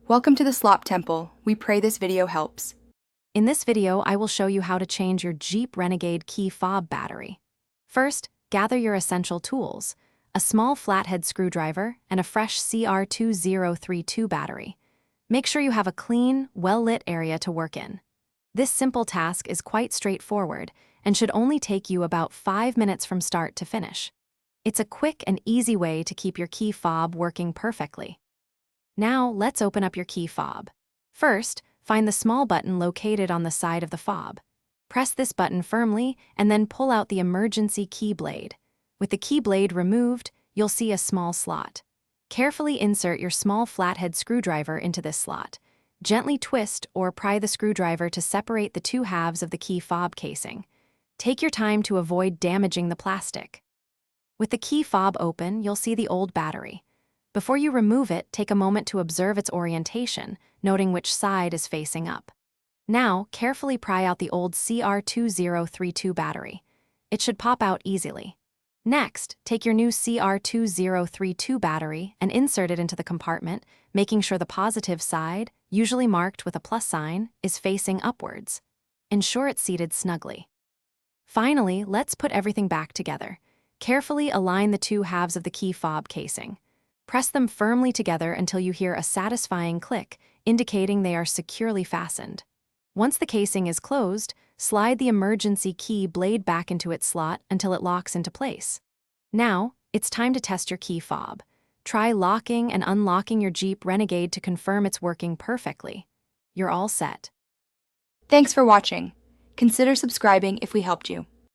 Welcome to the Slop Temple. We pray this video helps. In this video, I will show you how to change your Jeep Renegade key fob battery. First, gather your essential tools: a small flathead screwdriver and a fresh CR2032 battery. Make sure you have a clean, well-lit area to work in. This simple task is quite straightforward and should only take you about 5 minutes from start to finish. It's a quick and easy way to keep your key fob working perfectly. Now, let's open up your key fob. First, find the small button located on the side of the fob. Press this button firmly and then pull out the emergency key blade. With the key blade removed, you'll see a small slot. Carefully insert your small flathead screwdriver into this slot. Gently twist or pry the screwdriver to separate the two halves of the key fob casing. Take your time to avoid damaging the plastic. With the key fob open, you'll see the old battery. Before you remove it, take a moment to observe its orientation, noting which side is facing up. Now, carefully pry out the old CR2032 battery. It should pop out easily. Next, take your new CR2032 battery and insert it into the compartment, making sure the positive side, usually marked with a plus sign, is facing upwards. Ensure it's seated snugly. Finally, let's put everything back together. Carefully align the two halves of the key fob casing. Press them firmly together until you hear a satisfying click, indicating they are securely fastened. Once the casing is closed, slide the emergency key blade back into its slot until it locks into place. Now, it's time to test your key fob. Try locking and unlocking your Jeep Renegade to confirm it's working perfectly. You're all set. Thanks for watching. Consider subscribing if we helped you.